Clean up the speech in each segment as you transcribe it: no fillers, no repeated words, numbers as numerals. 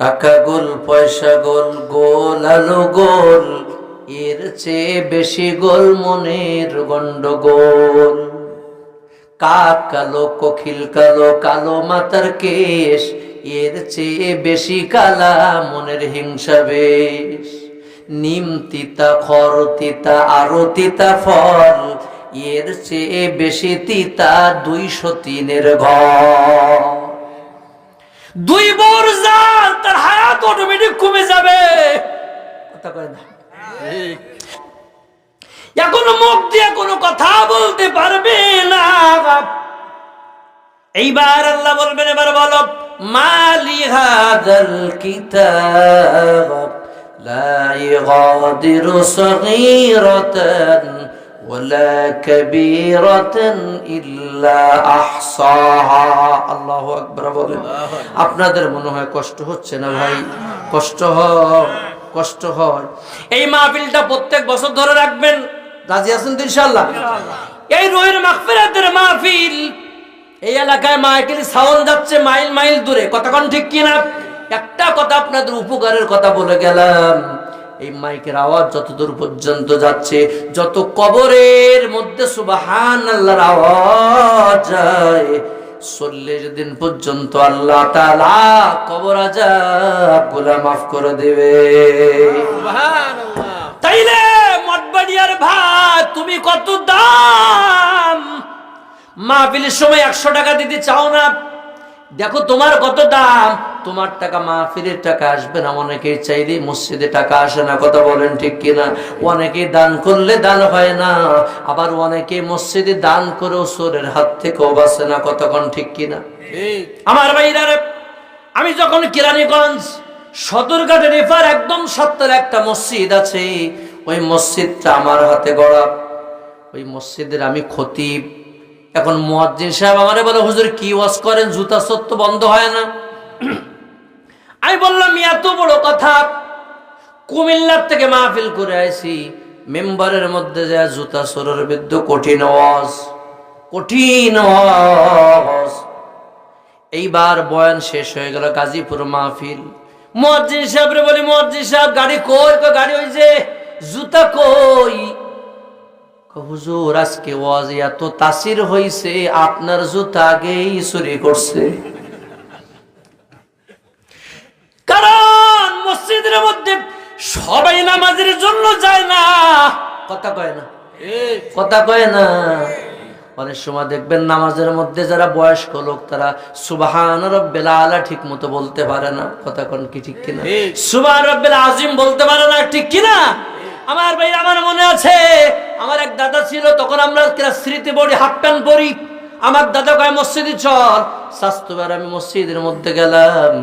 টাকা গোল, পয়সা গোল, গোল আলো গোল, এর চেয়ে বেশি গোল মনের গন্ডগোল। কাক কালো, কোকিল কালো, কালো মাথার কেশ, এর চেয়ে বেশি কালা মনের হিংসা বেশ। নিম তিতা, খর তিতা, আরো তিতা ফল, এর চেয়ে বেশি তিতা 203-এর ঘর। দুই বর যার, তার হায়াত অটোমেটিক কমে যাবে। কথা কয় না? এখনো মুখ দিয়ে কোনো কথা বলতে পারবে না। এইবার আল্লাহ বলবেন, এবার বলো, মালি হাযাল কিতাব লা ইগাদিরু সগীরাতান ওয়ালা কাবীরাতান ইল্লা আহসাহা। আল্লাহু আকবার বলেন। আপনাদের মনে হয় কষ্ট হচ্ছে না ভাই? কষ্ট হয়, কষ্ট হয়। এই মাহফিলটা প্রত্যেক বছর ধরে রাখবেন, রাজি আছেন তো ইনশাআল্লাহ? এই রুহের মাগফিরাতের মাহফিল, এই এলাকায় মাইকেল সাউন্ড যাচ্ছে মাইল মাইল দূরে, কতক্ষণ ঠিক কিনা? একটা কথা আপনাদের উপকারের কথা বলে গেলাম, এই মাইকের আওয়াজ যতদূর পর্যন্ত যাচ্ছে, যত কবরের মধ্যে সুবহানাল্লাহর আওয়াজ যায়, 40 দিন পর্যন্ত আল্লাহ তাআলা কবর আযাব গুলা মাফ করে দেবে। সুবহানাল্লাহ। তাইলে মঠবাড়িয়ার ভাই, তুমি কত দাম? মাহফিলের সময় 100 টাকা দিতে চাও না? দেখো তোমার কত দাম। তোমার টাকা মাহফিলের টাকা আসবে না। অনেকেই চাইলে মসজিদে টাকা আসে না, কথা বলেন ঠিক কিনা? অনেকেই দান করলে দান হয় না, আবার অনেকে মসজিদে দান করেও চোরের হাত থেকেও বাঁচে না, কতক্ষণ ঠিক কিনা? আমার ভাইরা, আমি যখন কেরানীগঞ্জ সদরঘাটের রেফার একদম সত্তরে একটা মসজিদ আছে, ওই মসজিদটা আমার হাতে গড়া। ওই মসজিদের আমি খতিব। এখন মুয়াজ্জিন সাহেব আমারে বলে, হুজুর কি ওয়াজ করেন, জুতা চোর তো বন্ধ হয় না। আমি বললাম, এত বড় কথা, কুমিল্লার থেকে মাহফিল করে আইছি, মেম্বারের মধ্যে যায় জুতা চোরের বিরুদ্ধে কঠিন ওয়াজ, কঠিন ওয়াজ। এইবার বয়ান শেষ হয়ে গেল, গাজীপুর মাহফিল। মুয়াজ্জিন সাহেবরে বলি, মুয়াজ্জিন সাহেব গাড়ি কই? গাড়ি ওই যে। জুতা কই? হুজুর আজকে ওয়াজ এত তাসির হইছে, আপনার জুতা আগেই চুরি করছে। কারণ মসজিদের মধ্যে সবাই নামাজের জন্য যায় না, কথা কয় না? কথা কয় না? অনেক সময় দেখবেন নামাজের মধ্যে যারা বয়স্ক লোক, তারা সুবহান রাব্বিল আলা ঠিক মতো বলতে পারে না, কথা কোন কি ঠিক কিনা? সুবহান রাব্বিল আযীম বলতে পারে না, ঠিক কিনা? আমার ভাই, আমার মনে আছে, আমার এক দাদা ছিল, তখন আমরা স্মৃতি বডি হাফ প্যান্ট পরি। আমার দাদা কয়, মসজিদে চল। স্বাস্থ্যবার আমি মসজিদের মধ্যে গেলাম।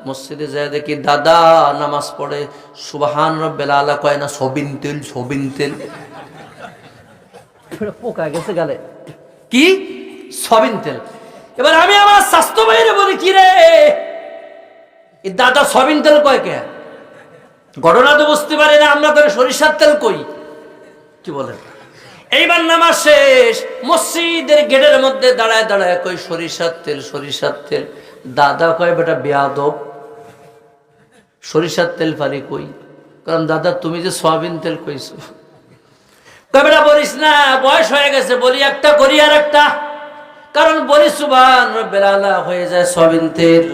মসজিদে যায় দেখি দাদা নামাজ পড়ে, সুবহান রাব্বিল আলা কয় না, সবিন তেল, সবিন তেল। পোকা গেছে গালে, কি সবিন তেল। এবার আমি আমার স্বাস্থ্য ভাইরে বলি, কি রে এই দাদা সবিন তেল কয় কে? ঘটনা তো বুঝতে পারি না, আমরা তাহলে সরিষার তেল কই, কি বলেন? এইবার নামাজ শেষ, মসজিদের গেটের মধ্যে দাঁড়ায় দাঁড়ায় কই, সরিষার তেল, সরিষার তেল। দাদা কয়, বেটা বেয়াদব, সরিষার তেল পারি কই? কারণ দাদা তুমি যে সয়াবিন তেল কইছো। কয়, বেটা বলিস না, বয়স হয়ে গেছে, বলি একটা করি আর একটা। কারণ বলি সুবহান রাব্বিল আলা হয়ে যায় সয়াবিন তেল।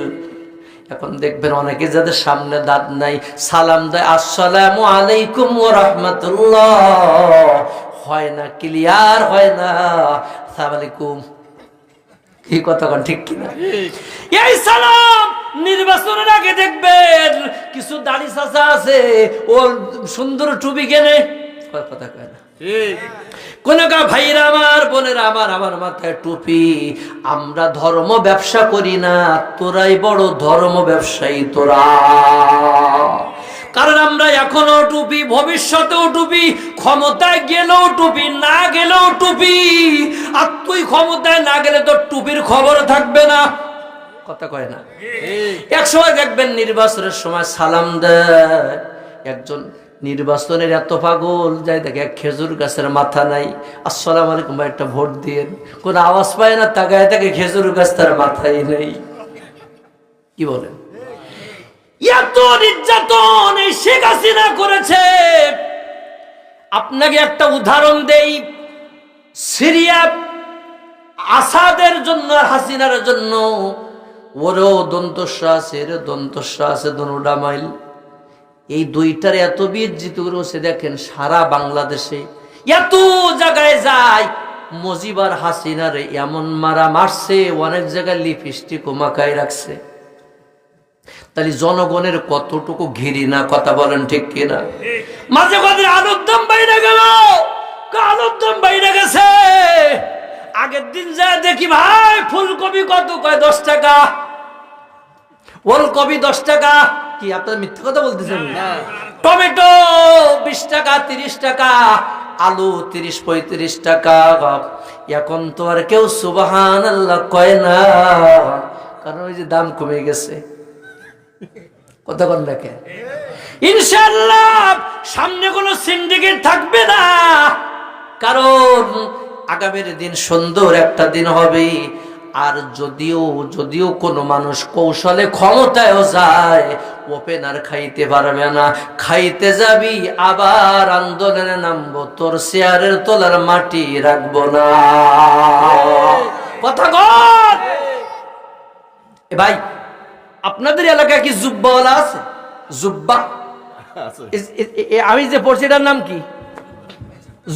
এখন দেখবেন অনেকে যাদের সামনে দাঁত নাই, সালাম দেয় আসসালামু আলাইকুম ওয়া রাহমাতুল্লাহ, হয় না, ক্লিয়ার হয় না আসসালামু আলাইকুম। কি কথা কোন ঠিক কিনা? এই সালাম নির্বাচনের আগে দেখবেন কিছু দাড়ি চাচা আছে, ও সুন্দর টুপি কেনে, কথা কয় না? কোন ভাইরা আমার, বোনেরা আমার, আমার মাথায় টুপি। আমরা ধর্ম ব্যবসা করি না, তোরাই বড় ধর্ম ব্যবসায়ী তোরা। কারণ আমরা এখনো টুপি, ভবিষ্যতেও টুপি, ক্ষমতায় গেলেও টুপি, না গেলেও টুপি। আর তুই ক্ষমতায় না গেলে তোর টুপির খবর থাকবে না, কথা কয় না? এক সময় দেখবেন নির্বাচনের সময় সালাম দেয় একজন, নির্বাচনের এত পাগল, যাই দেখে খেজুর গাছের মাথা নাই, আসসালামু আলাইকুম ভাই একটা ভোট দিয়েন, কোন আওয়াজ পায় না, তাকায় তাকে খেজুর গাছ তার মাথায় নেই। কি বলেন? নির্যাতন এই শেখ হাসিনা করেছে। আপনাকে একটা উদাহরণ দেই, সিরিয়া আসাদের জন্য আর হাসিনার জন্য ওরও দন্তস্ব আছে, এর দন্তস্ব আছে, দনুডা মাইল। এই দুইটার এত বিজ্জিত করেছে, দেখেন সারা বাংলাদেশে এত জায়গায় যায়, মুজিবার হাসিনারে এমন মারা মারছে, অনেক জায়গায় লিপস্টিকও মাখায় রাখছে। তাহলে জনগণের কতটুকু ঘৃণা, কথা বলেন ঠিক কিনা? মাঝে মাঝে আলুর দাম বাইরে গেল, আলুর দাম বাইরে গেছে। আগের দিন যা দেখি ভাই ফুলকপি কত, কয় 10 টাকা, ওলকপি 10 টাকা। কি আপনার মিথ্যা কথা বলতেছেন? টমেটো 20 টাকা, 30 টাকা, আলু 30-35 টাকা। এখন তো আর কেউ সুবহানাল্লাহ কয় না, কারণ ওই যে দাম কমে গেছে। কথা বল দেখে, ইনশাআল্লাহ সামনে কোনো সিন্ডিকেট থাকবে না, কারণ আগামীর দিন সুন্দর একটা দিন হবে। আর যদিও কোনো মানুষ কৌশলে ক্ষমতায়ও যায়, ওপেন আর খাইতে পারবে না। খাইতে যাবি আবার আন্দোলনে নামবো, তোর চেয়ারের তলার মাটি রাখবো না। কথা কর এ ভাই, আপনাদের এলাকায় কি জুব্বাওয়ালা আছে? জুব্বা আমি যে পড়ছি এটার নাম কি?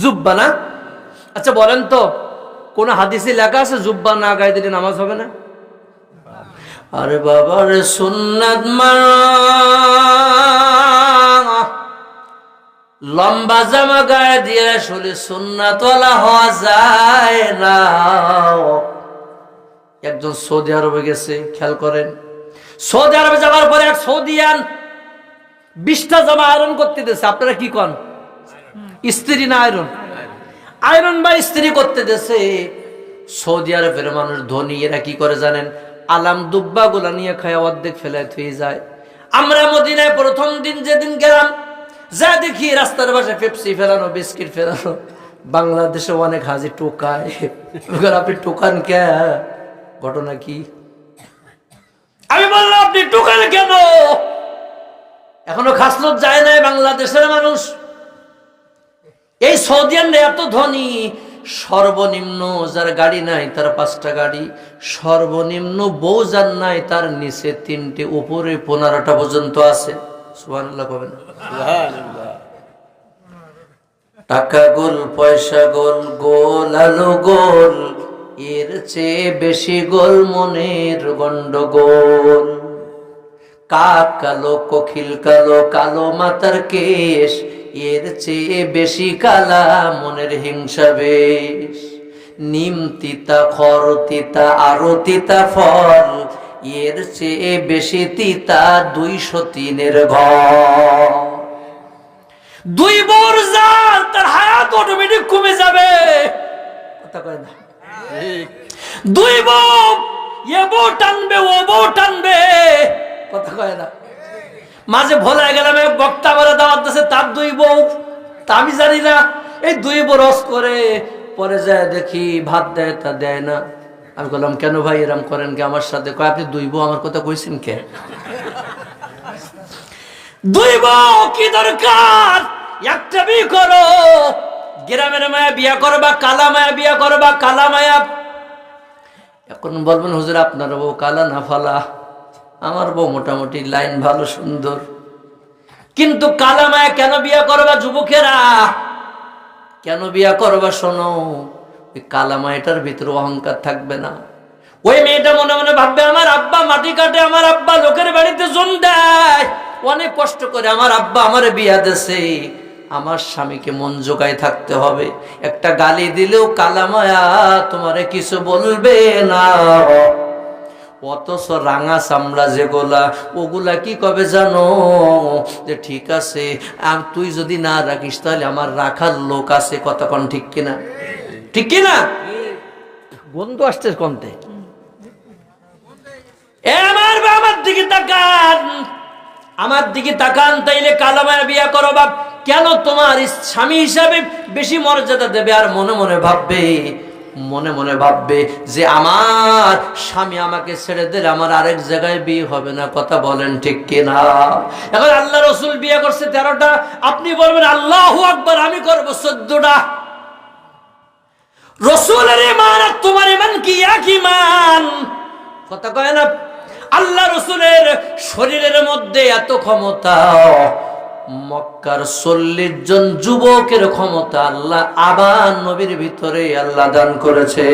জুব্বা না? আচ্ছা বলেন তো, কোন হাদিসে লেখা আছে জুব্বা না গায়ে দিলে নামাজ হবে না? আরে বাবা রে, সুন্নাত লম্বা জামা গায়ে দিয়ে আসলে সুন্নাতওয়ালা হওয়া যায় না। একজন সৌদি আরবে গেছে, খেয়াল করেন, সৌদি আরবে যাওয়ার পরে এক সৌদিয়ান 20টা জামা আয়রন করতে দিয়েছে। আপনারা কি কন? স্ত্রী না আয়রন? আয়রন বা ইস্ত্রি করতে দেশে। সৌদি আরবের মানুষ ধনী, এরা কি করে জানেন? আলাম দুব্বা গুলা নিয়ে খায় অর্ধেক ফেলায় থুয়ে যায়। আমরা মদিনায় প্রথম দিন যেদিন গেলাম, যা দেখি রাস্তার পাশে পেপসি ফেলানো, বিস্কিট ফেলানো। বাংলাদেশে অনেক হাজি টোকায়, আপনি টোকান কে? ঘটনা কি? আমি বললাম আপনি টোকান কেন? এখনো খাসলত যায় নাই বাংলাদেশের মানুষ। এই সৌদিয়ানরা এত ধনী, সর্বনিম্ন যার গাড়ি নাই তার 5টা গাড়ি, সর্বনিম্ন বউ যার নাই তার নিচে 3টে, উপরে 15টা পর্যন্ত আছে। সুবহানাল্লাহ কবেন? টাকা গোল, পয়সা গোল, গোল আলো গোল, এর চেয়ে বেশি গোল মনের গন্ডগোল। কাক কালো, কোকিল কালো, কালো মাথার কেশ, এর চেয়ে বেশি কালা মনের হিংসা বেশ। নিম তিতা, খর তিতা, আরো তিতা ফল, এর চেয়ে বেশি তিতা 203-এর ঘর। 2 বর যার, তার হায়াত অটোমেটিক কমে যাবে। কথা কয় না? 2 বউ, এ বউ টানবে, ও বউ টানবে। কথা কয় না? মাঝে ভোলা গেলাম, এক বক্তা আমার দাওয়াত দিয়েছে, তার 2 বউ। তা আমি জানি না, এই 2 বউ রস করে, পরে যায় দেখি ভাত দেয়, তা দেয় না। আমি বললাম কেন ভাই এরম করেন কে আমার সাথে? কয় আপনি 2 বউ আমার কথা কইছেন কে? 2 বউ কি দরকার? একটা বিয়ে করো। গ্রামের মায়া বিয়া করবা, কালা মায়া বিয়া করবা, কালা মায়া। এখন বলবেন হুজুর আপনার বউ কালা না ফালা? আমার বউ মোটামুটি লাইন ভালো, সুন্দর। কিন্তু কালা মায়া কেন বিয়া করবা যুবকেরা? কেন বিয়া করবা? শোনো, ওই কালা মায়াটার ভিতরে অহংকার থাকবে না। ওই মেয়েটা মনে মনে ভাববে আমার আব্বা মাটি কাটে, আমার আব্বা লোকের বাড়িতে জোন দেয়, অনেক কষ্ট করে আমার আব্বা আমার বিয়া দেশে, আমার স্বামীকে মন জোগায় থাকতে হবে। একটা গালি দিলেও কালা মায়া তোমারে কিছু বলবে না। অথচ রাঙা চামড়া যেগুলা, ওগুলা কি কবে জানো? যে ঠিক আছে, তুই যদি না রাখিস তাহলে আমার রাখার লোক আছে। কথা কন ঠিক কিনা? ঠিক কিনা? বন্ধু আসছে কমতে। আমার দিকে তাকান, আমার দিকে তাকান, তাইলে কালামায়া বিয়া করো বাপ। কেন? তোমার স্বামী হিসাবে বেশি মর্যাদা দেবে, আর মনে মনে ভাববে মনে মনে ভাববে যে আমার স্বামী আমাকে ছেড়ে দিলে আমার আরেক জায়গায় বিয়ে হবে না। কথা বলেন ঠিক কিনা? এখন আল্লাহ রসুল বিয়ে করছে 13টা, আপনি বলবেন আল্লাহু আকবার, আমি করব 14টা। রসুলের ঈমান আর তোমার ঈমান কি এক ঈমান? কথা কয় না? আল্লাহ রসুলের শরীরের মধ্যে এত ক্ষমতা, মক্কার 40 জন যুবকের ক্ষমতা আল্লাহ আবার নবীর ভিতরে আল্লাহ দান করেছে।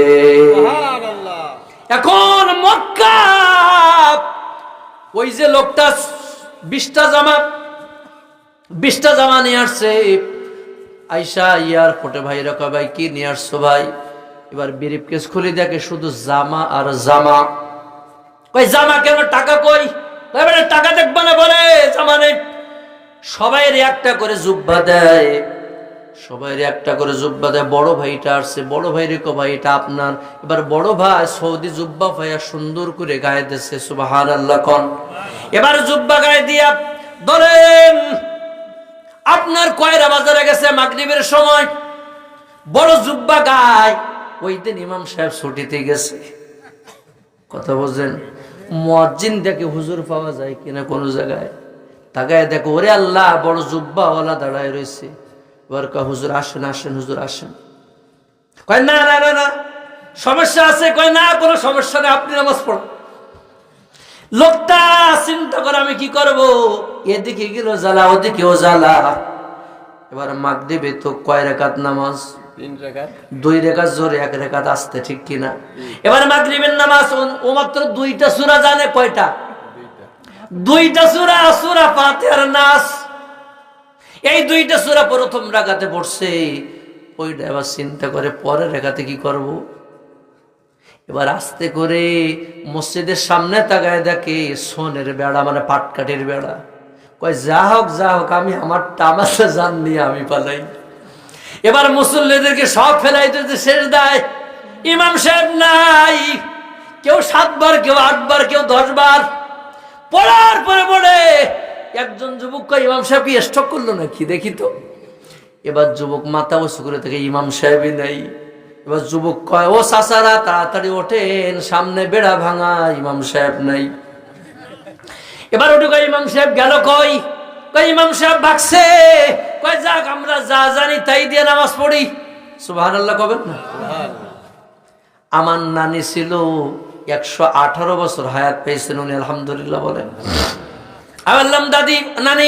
এখন মক্কা ওই যে লোকটা 20টা জামা নিয়ে আসছে, আইসা এয়ারপোর্টে ভাই রাখা, ভাই কি নিয়ে আসছো ভাই? এবার ব্রিফকেস খুলে দেখে শুধু জামা আর জামা। কই জামা কেন? টাকা কই? টাকা দেখবা না, বলে জামা নেই। সবাই একটা করে জুব্বা দেয়, বড় ভাইটা আসছে, বড় ভাই রেখো ভাই এটা আপনার। এবার বড় ভাই সৌদি জুব্বা ভাইয়া সুন্দর করে গায়ে দিচ্ছে, সুবহানাল্লাহ কোন। এবার জুব্বা গায়ে দিয়া ধরেন আপনার কয়রা বাজারে গেছে মাগরিবের সময়, বড় জুব্বা গায়। ওই দিন ইমাম সাহেব ছুটিতে গেছে। কথা বলছেন? মুয়াজ্জিন দেখে হুজুর পাওয়া যায় কিনা কোন জায়গায়, তাকায় দেখো ওরে আল্লাহ, বড় জুব্বাওয়ালা দাঁড়ায় রয়েছে। এবার কয় হুজুর আসেন আসেন, হুজুর আসেন। কয় না না না না সমস্যা আছে। কয় না কোনো সমস্যা নেই, আপনি নামাজ পড়ুন। লোকটা চিন্তা করে আমি কি করব, এদিকে গেল জ্বালা ওদিকেও জ্বালা। এবার মাগরিবে তো কয় রাকাত নামাজ? 3 রাকাত। 2 রাকাত জোরে, 1 রাকাত আসতে, ঠিক কিনা? এবার মাগরিবের নামাজ ও মাত্র 2টা সূরা জানে। কয়টা? 2টা সূরা, সূরা ফাতিহার নাস। এই 2টা সূরা প্রথম রাকাতে পড়ছে। ওইটা এবার চিন্তা করে পরের রাকাতে কি করব। এবার আস্তে করে মসজিদের সামনে তাকায় দেখে সোনের বেড়া, মানে পাটকাঠির বেড়া। কয় যা হোক আমি আমার টামাতে জান নিয়ে আমি পালাই। এবার মুসল্লিদেরকে সব ফেলাই দিতে শেষ দেয়। ইমাম সাহেব নাই, কেউ 7 বার, কেউ 8 বার, কেউ 10 বার পড়ার পরে পড়ে। একজন যুবক কয় ইমাম সাহেব কি স্ট্রোক করলো নাকি দেখি তো। এবার যুবক মাথা উঁচু করে থেকে ইমাম সাহেবই নাই। এবার যুবক কয় ও চাচারা তাড়াতাড়ি ওঠেন, সামনে বেড়া ভাঙা, ইমাম সাহেব নাই। এবার ওটু কয় ইমাম সাহেব গেল কই? কয় ইমাম সাহেব ভাগছে। কয় যাক আমরা যা জানি তাই দিয়ে নামাজ পড়ি। সুবহানাল্লাহ কবেন না? আমার নানি ছিল 118 বছর হায়াত পেয়েছেন উনি, আলহামদুলিল্লাহ বলেন। আমি বললাম দাদি নানি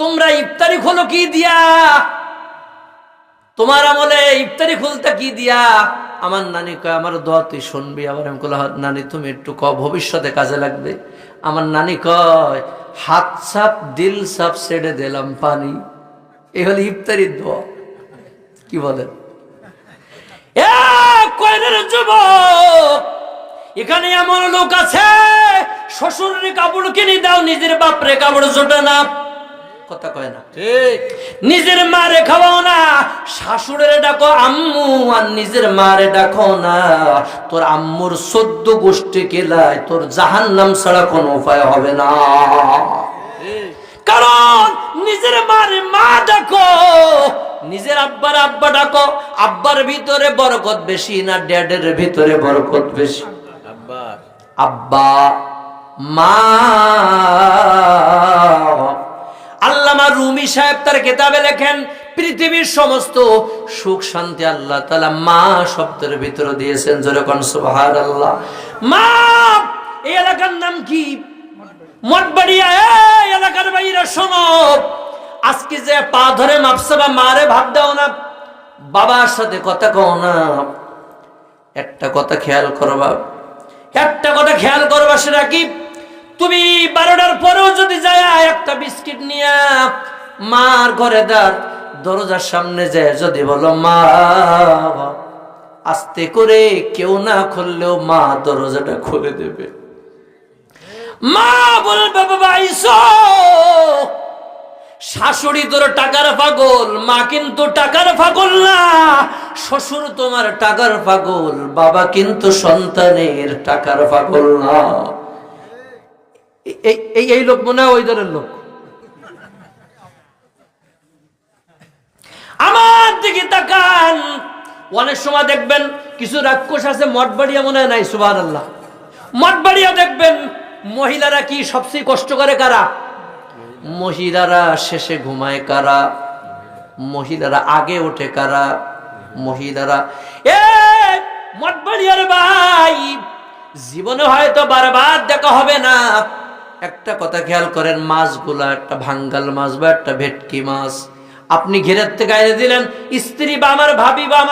তোমরা ইফতারি খোলো কি দিয়া? তোমার আমলে ইফতারি খুলতে কি দিয়া? আমার নানি কয় আমার দোয়া তুই শুনবি। আবার আমি কইলাম নানি তুমি একটু কও, ভবিষ্যতে কাজে লাগবে। আমার নানি কয় হাত সাপ দিল সাপ ছেড়ে দিলাম পানি, এই হলো ইফতারির দোয়া। কি বলেন? যুবক এখানে এমন লোক আছে শ্বশুরের কাপড় কিনে দাও, নিজের বাপরে কাপড় জোটে না। কথা কয় না? ঠিক। নিজের মারে খাওয়াও না, শাশুড়ের ডাকো আম্মু, আর নিজের মারে ডাকো না। তোর আম্মুর 14 গোষ্ঠী কেলায়, তোর জাহান্নাম ছাড়া কোনো উপায় হবে না। কারণ নিজের মারে মা ডাকো, নিজের আব্বার আব্বা ডাকো। আব্বার ভিতরে বরকত বেশি না ড্যাডের ভিতরে বরকত বেশি? আব্বা মা। আল্লামা রুমি সাহেব তার কিতাবে লেখেন পৃথিবীর সমস্ত সুখ শান্তি আল্লাহ তাআলা মা শব্দের ভিতরে দিয়েছেন। জোরে কোন সুবহানাল্লাহ। মা। এই এলাকার নাম কি? মঠবাড়িয়া। এই এলাকার বাইরা শোনো, আজকে যে পা ধরে মাপসাবা মারে ভাত দাও না, বাবার সাথে কথা কও না। একটা কথা খেয়াল করবা, সেটা কি? তুমি 12টার পরেও যদি যায় একটা বিস্কিট নিয়ে মার ঘরে দরজার সামনে যায় যদি বলো মা, আস্তে করে কেউ না খুললেও মা দরজাটা খুলে দেবে। মা বলবে বাবা আইসো। শাশুড়ি তোর টাকার পাগল, মা কিন্তু টাকার পাগল না। শ্বশুর তোমার টাকার পাগল, বাবা কিন্তু সন্তানের টাকার পাগল না। এই লোক মনে হয় ওই ধরনের লোক। আমার দিকে তাকান, অনেক সময় দেখবেন কিছু রাক্ষস আছে মঠবাড়িয়া মনে হয় নাই, সুবহানাল্লাহ। মঠবাড়িয়া দেখবেন মহিলারা কি সবচেয়ে কষ্ট করে কারা? মহিলারা শেষে ঘুমায় কারা? মহিলারা আগে ওঠে কারা? মহিলারা। এ মঠবাড়িয়ার ভাই, জীবনে হয়তো বারবার দেখা হবে না, একটা কথা খেয়াল করেন, মাছগুলা একটা ভাঙ্গাল মাছ বা একটা ভেটকি মাছ আপনি ঘেরের থেকে আইনে দিলেন, স্ত্রী বা আমার ভাবি বা আমার